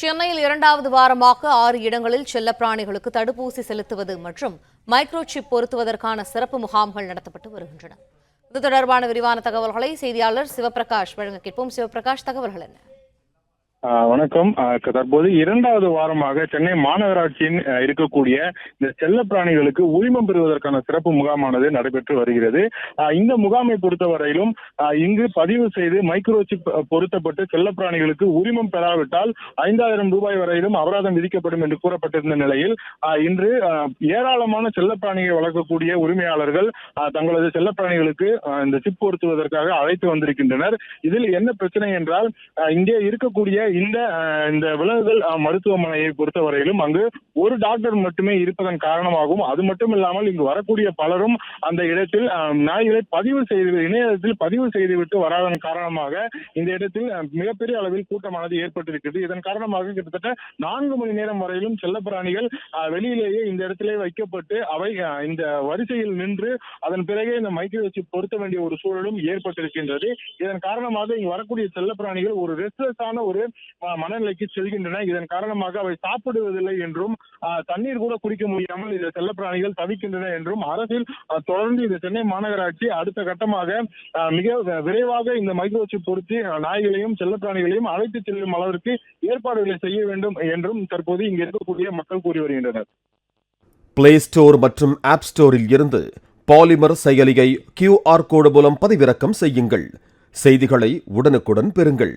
சென்னையில் இரண்டாவது வாரமாக 6 இடங்களில் செல்லப்பிராணிகளுக்கு தடுப்பூசி செலுத்துவது மற்றும் மைக்ரோசிப் பொருத்துவதற்கான சிறப்பு முகாம்கள் நடத்தப்பட்டு வருகின்றன. இது தொடர்பான விரிவான தகவல்களை செய்தியாளர் சிவபிரகாஷ் வழங்க கேட்போம். சிவபிரகாஷ், தகவல்கள் என்ன? வணக்கம். தற்போது இரண்டாவது வாரமாக சென்னை மாநகராட்சியின் இருக்கக்கூடிய இந்த செல்ல பிராணிகளுக்கு உரிமம் பெறுவதற்கான சிறப்பு முகாமானது நடைபெற்று வருகிறது. இந்த முகாமை பொறுத்தவரையிலும் இங்கு பதிவு செய்து மைக்ரோசிப் பொருத்தப்பட்டு செல்ல பிராணிகளுக்கு உரிமம் பெறாவிட்டால் 5,000 ரூபாய் வரையிலும் அபராதம் விதிக்கப்படும் என்று கூறப்பட்டிருந்த நிலையில் இன்று ஏராளமான செல்ல பிராணியை வளர்க்கக்கூடிய உரிமையாளர்கள் தங்களது செல்ல பிராணிகளுக்கு இந்த சிப் பொருத்துவதற்காக அழைத்து வந்திருக்கின்றனர். இதில் என்ன பிரச்சனை என்றால், இங்கே இருக்கக்கூடிய இந்த விலங்குகள் மருத்துவமனையை பொறுத்தவரையிலும் அங்கு ஒரு டாக்டர் மட்டுமே இருப்பதன் காரணமாகவும், அது மட்டும் இல்லாமல் இங்கு வரக்கூடிய பலரும் அந்த இடத்தில் நாய்களை இணையத்தில் பதிவு செய்துவிட்டு வராதன் காரணமாக இந்த இடத்தில் மிகப்பெரிய அளவில் கூட்டமானது ஏற்பட்டிருக்கிறது. இதன் காரணமாக கிட்டத்தட்ட 4 மணி நேரம் வரையிலும் செல்லப்பிராணிகள் வெளியிலேயே இந்த இடத்திலே வைக்கப்பட்டு அவை இந்த வரிசையில் நின்று அதன் பிறகு இந்த மைக்ரோசிப் பொருத்த வேண்டிய ஒரு சூழலும் ஏற்பட்டிருக்கின்றது. இதன் காரணமாக இங்கு வரக்கூடிய செல்லப்பிராணிகள் ஒரு ரெஸ்ட்லெஸ்ஸான ஒரு மனநிலைக்கு செல்கின்றன. இதன் காரணமாக அவை சாப்பிடுவதில்லை என்றும், தண்ணீர் கூட குடிக்க முடியாமல் இந்த செல்லப்பிராணிகள் தவிக்கின்றன என்றும் அரசில் தொடர்ந்து இந்த சென்னை மாநகராட்சி அடுத்த கட்டமாக மிக விரைவாக இந்த மைக்ரோசிப் பொருத்தி நாய்களையும் செல்லப்பிராணிகளையும் அழைத்து செல்லும் அளவிற்கு ஏற்பாடுகளை செய்ய வேண்டும் என்றும் தற்போது இங்கு இருக்கக்கூடிய மக்கள் கூறி வருகின்றனர். பிளே ஸ்டோர் மற்றும் ஆப் ஸ்டோரில் இருந்து பாலிமர் செயலியை QR கோடு மூலம் பதிவிறக்கம் செய்யுங்கள். செய்திகளை உடனுக்குடன் பெறுங்கள்.